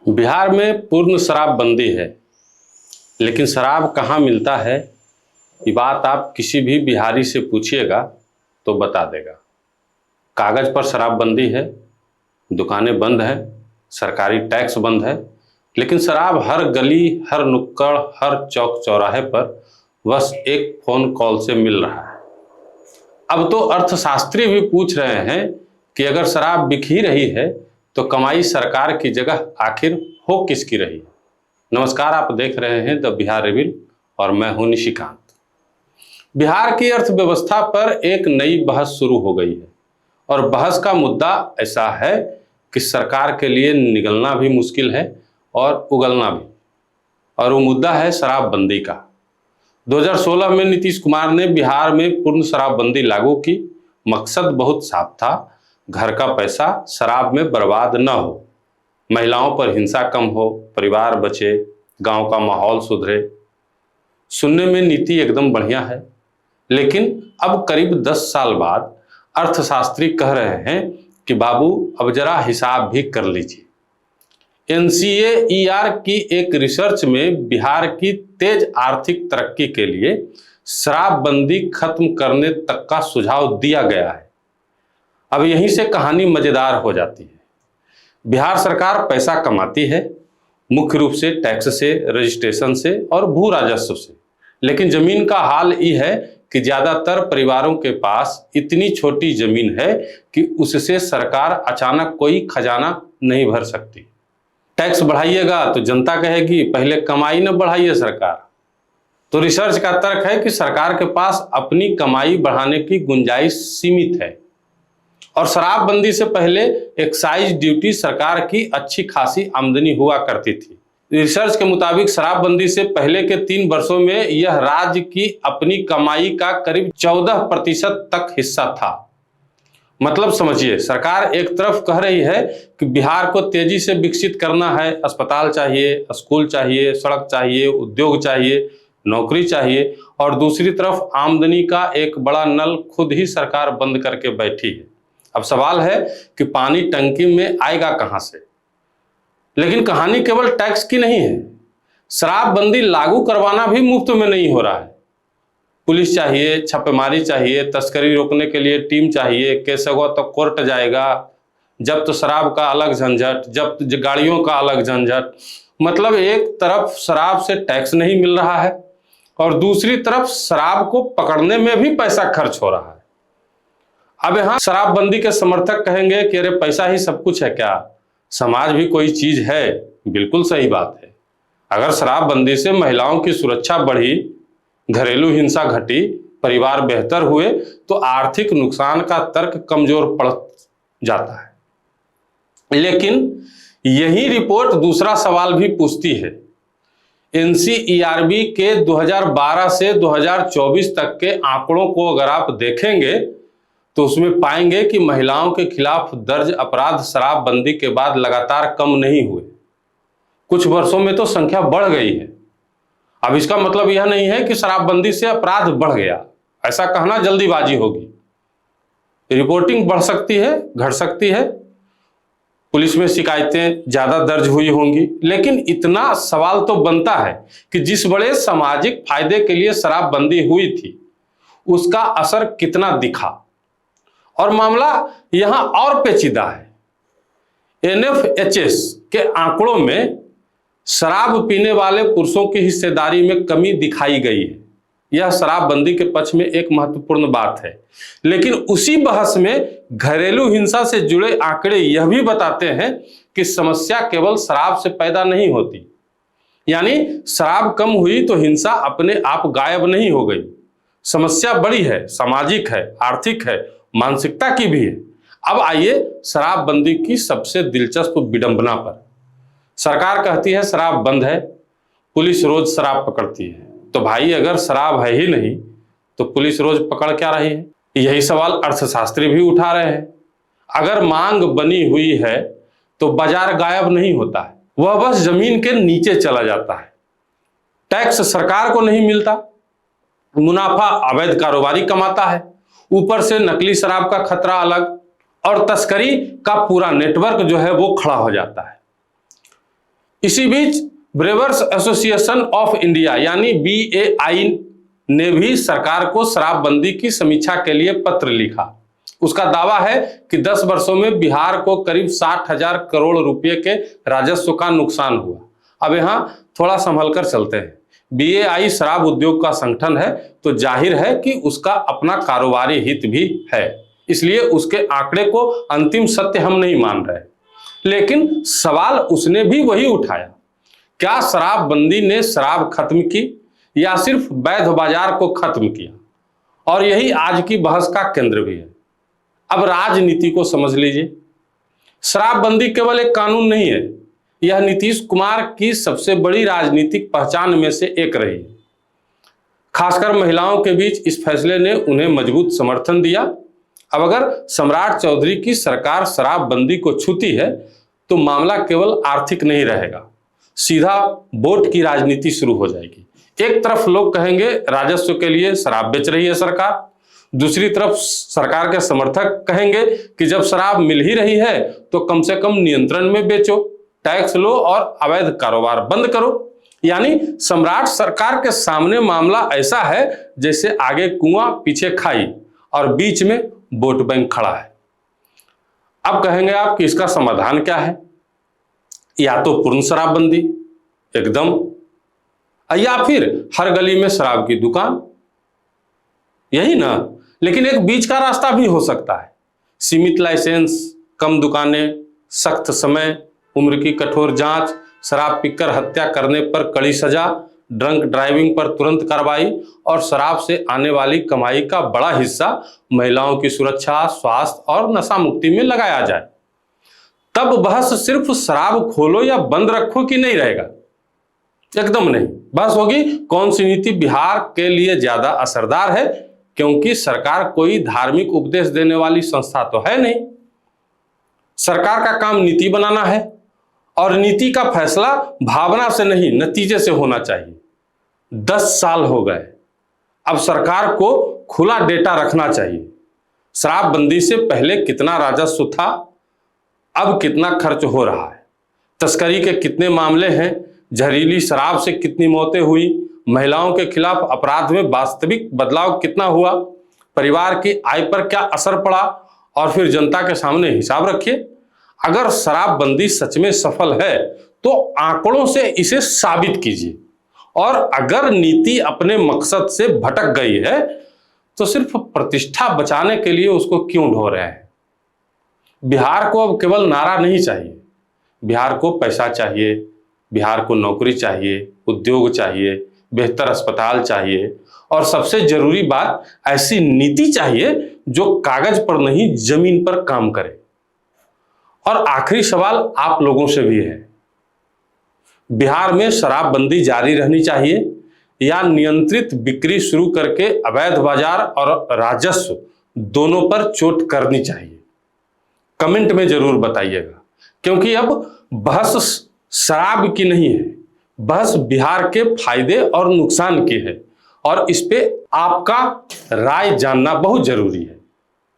बिहार में पूर्ण शराबबंदी है, लेकिन शराब कहाँ मिलता है ये बात आप किसी भी बिहारी से पूछिएगा तो बता देगा। कागज पर शराबबंदी है, दुकानें बंद है, सरकारी टैक्स बंद है, लेकिन शराब हर गली, हर नुक्कड़, हर चौक चौराहे पर बस एक फोन कॉल से मिल रहा है। अब तो अर्थशास्त्री भी पूछ रहे हैं कि अगर शराब बिक ही रही है तो कमाई सरकार की जगह आखिर हो किसकी रही। नमस्कार, आप देख रहे हैं द बिहार रिवील और मैं हूं निशिकांत। बिहार की अर्थव्यवस्था पर एक नई बहस शुरू हो गई है और बहस का मुद्दा ऐसा है कि सरकार के लिए निगलना भी मुश्किल है और उगलना भी, और वो मुद्दा है शराबबंदी का। 2016 में नीतीश कुमार ने बिहार में पूर्ण शराबबंदी लागू की। मकसद बहुत साफ था, घर का पैसा शराब में बर्बाद न हो, महिलाओं पर हिंसा कम हो, परिवार बचे, गांव का माहौल सुधरे। सुनने में नीति एकदम बढ़िया है, लेकिन अब करीब 10 साल बाद अर्थशास्त्री कह रहे हैं कि बाबू अब जरा हिसाब भी कर लीजिए। NCAER की एक रिसर्च में बिहार की तेज आर्थिक तरक्की के लिए शराबबंदी खत्म करने तक का सुझाव दिया गया है। अब यहीं से कहानी मजेदार हो जाती है। बिहार सरकार पैसा कमाती है मुख्य रूप से टैक्स से, रजिस्ट्रेशन से और भू राजस्व से, लेकिन जमीन का हाल यह है कि ज्यादातर परिवारों के पास इतनी छोटी जमीन है कि उससे सरकार अचानक कोई खजाना नहीं भर सकती। टैक्स बढ़ाइएगा तो जनता कहेगी पहले कमाई न बढ़ाइए सरकार। तो रिसर्च का तर्क है कि सरकार के पास अपनी कमाई बढ़ाने की गुंजाइश सीमित है और शराबबंदी से पहले एक्साइज ड्यूटी सरकार की अच्छी खासी आमदनी हुआ करती थी। रिसर्च के मुताबिक शराबबंदी से पहले के 3 वर्षों में यह राज्य की अपनी कमाई का करीब 14% तक हिस्सा था। मतलब समझिए, सरकार एक तरफ कह रही है कि बिहार को तेजी से विकसित करना है, अस्पताल चाहिए, स्कूल चाहिए, सड़क चाहिए, उद्योग चाहिए, नौकरी चाहिए, और दूसरी तरफ आमदनी का एक बड़ा नल खुद ही सरकार बंद करके बैठी है। अब सवाल है कि पानी टंकी में आएगा कहां से। लेकिन कहानी केवल टैक्स की नहीं है। शराबबंदी लागू करवाना भी मुफ्त में नहीं हो रहा है। पुलिस चाहिए, छापेमारी चाहिए, तस्करी रोकने के लिए टीम चाहिए, केस होगा तो कोर्ट जाएगा, जब्त शराब का अलग झंझट, जब्त गाड़ियों का अलग झंझट। मतलब एक तरफ शराब से टैक्स नहीं मिल रहा है और दूसरी तरफ शराब को पकड़ने में भी पैसा खर्च हो रहा है। अब यहाँ शराबबंदी के समर्थक कहेंगे कि अरे पैसा ही सब कुछ है क्या, समाज भी कोई चीज है। बिल्कुल सही बात है। अगर शराबबंदी से महिलाओं की सुरक्षा बढ़ी, घरेलू हिंसा घटी, परिवार बेहतर हुए तो आर्थिक नुकसान का तर्क कमजोर पड़ जाता है। लेकिन यही रिपोर्ट दूसरा सवाल भी पूछती है। NCERB के 2012 से 2024 तक के आंकड़ों को अगर आप देखेंगे तो उसमें पाएंगे कि महिलाओं के खिलाफ दर्ज अपराध शराबबंदी के बाद लगातार कम नहीं हुए, कुछ वर्षों में तो संख्या बढ़ गई है। अब इसका मतलब यह नहीं है कि शराबबंदी से अपराध बढ़ गया, ऐसा कहना जल्दीबाजी होगी। रिपोर्टिंग बढ़ सकती है, घट सकती है, पुलिस में शिकायतें ज्यादा दर्ज हुई होंगी, लेकिन इतना सवाल तो बनता है कि जिस बड़े सामाजिक फायदे के लिए शराबबंदी हुई थी उसका असर कितना दिखा। और मामला यहां और पेचीदा है। NFHS के आंकड़ों में शराब पीने वाले पुरुषों की हिस्सेदारी में कमी दिखाई गई है। यह शराबबंदी के पक्ष में एक महत्वपूर्ण बात है, लेकिन उसी बहस में घरेलू हिंसा से जुड़े आंकड़े यह भी बताते हैं कि समस्या केवल शराब से पैदा नहीं होती। यानी शराब कम हुई तो हिंसा अपने आप गायब नहीं हो गई। समस्या बड़ी है, सामाजिक है, आर्थिक है, मानसिकता की भी है। अब आइए शराबबंदी की सबसे दिलचस्प विडंबना पर। सरकार कहती है शराब बंद है, पुलिस रोज शराब पकड़ती है। तो भाई अगर शराब है ही नहीं तो पुलिस रोज पकड़ क्या रही है? यही सवाल अर्थशास्त्री भी उठा रहे हैं। अगर मांग बनी हुई है तो बाजार गायब नहीं होता है, वह बस जमीन के नीचे चला जाता है। टैक्स सरकार को नहीं मिलता, मुनाफा अवैध कारोबारी कमाता है, ऊपर से नकली शराब का खतरा अलग, और तस्करी का पूरा नेटवर्क जो है वो खड़ा हो जाता है। इसी बीच ब्रेवर्स एसोसिएशन ऑफ इंडिया यानी BAI ने भी सरकार को शराबबंदी की समीक्षा के लिए पत्र लिखा। उसका दावा है कि 10 वर्षों में बिहार को करीब 60,000 करोड़ रुपए के राजस्व का नुकसान हुआ। अब यहां थोड़ा संभल कर चलते हैं। BAI शराब उद्योग का संगठन है तो जाहिर है कि उसका अपना कारोबारी हित भी है, इसलिए उसके आंकड़े को अंतिम सत्य हम नहीं मान रहे। लेकिन सवाल उसने भी वही उठाया, क्या शराबबंदी ने शराब खत्म की या सिर्फ वैध बाजार को खत्म किया? और यही आज की बहस का केंद्र भी है। अब राजनीति को समझ लीजिए। शराबबंदी केवल एक कानून नहीं है, यह नीतीश कुमार की सबसे बड़ी राजनीतिक पहचान में से एक रही है। खासकर महिलाओं के बीच इस फैसले ने उन्हें मजबूत समर्थन दिया। अब अगर सम्राट चौधरी की सरकार शराबबंदी को छूती है तो मामला केवल आर्थिक नहीं रहेगा, सीधा वोट की राजनीति शुरू हो जाएगी। एक तरफ लोग कहेंगे राजस्व के लिए शराब बेच रही है सरकार, दूसरी तरफ सरकार के समर्थक कहेंगे कि जब शराब मिल ही रही है तो कम से कम नियंत्रण में बेचो, टैक्स लो और अवैध कारोबार बंद करो। यानी सम्राट सरकार के सामने मामला ऐसा है जैसे आगे कुआं पीछे खाई और बीच में वोट बैंक खड़ा है। अब कहेंगे आप कि इसका समाधान क्या है? या तो पूर्ण शराबबंदी एकदम, या फिर हर गली में शराब की दुकान, यही ना। लेकिन एक बीच का रास्ता भी हो सकता है। सीमित लाइसेंस, कम दुकानें, सख्त समय, उम्र की कठोर जांच, शराब पीकर हत्या करने पर कड़ी सजा, ड्रंक ड्राइविंग पर तुरंत कार्रवाई और शराब से आने वाली कमाई का बड़ा हिस्सा महिलाओं की सुरक्षा, स्वास्थ्य और नशा मुक्ति में लगाया जाए। तब बहस सिर्फ शराब खोलो या बंद रखो की नहीं रहेगा, एकदम नहीं। बहस होगी कौन सी नीति बिहार के लिए ज्यादा असरदार है, क्योंकि सरकार कोई धार्मिक उपदेश देने वाली संस्था तो है नहीं। सरकार का काम नीति बनाना है और नीति का फैसला भावना से नहीं नतीजे से होना चाहिए। 10 साल हो गए, अब सरकार को खुला डेटा रखना चाहिए। शराबबंदी से पहले कितना राजस्व था, अब कितना खर्च हो रहा है, तस्करी के कितने मामले हैं, जहरीली शराब से कितनी मौतें हुई, महिलाओं के खिलाफ अपराध में वास्तविक बदलाव कितना हुआ, परिवार की आय पर क्या असर पड़ा, और फिर जनता के सामने हिसाब रखिए। अगर शराबबंदी सच में सफल है तो आंकड़ों से इसे साबित कीजिए, और अगर नीति अपने मकसद से भटक गई है तो सिर्फ प्रतिष्ठा बचाने के लिए उसको क्यों ढो रहे हैं? बिहार को अब केवल नारा नहीं चाहिए, बिहार को पैसा चाहिए, बिहार को नौकरी चाहिए, उद्योग चाहिए, बेहतर अस्पताल चाहिए, और सबसे जरूरी बात ऐसी नीति चाहिए जो कागज पर नहीं जमीन पर काम करे। और आखिरी सवाल आप लोगों से भी है, बिहार में शराबबंदी जारी रहनी चाहिए या नियंत्रित बिक्री शुरू करके अवैध बाजार और राजस्व दोनों पर चोट करनी चाहिए? कमेंट में जरूर बताइएगा, क्योंकि अब बहस शराब की नहीं है, बहस बिहार के फायदे और नुकसान की है, और इस पे आपका राय जानना बहुत जरूरी है।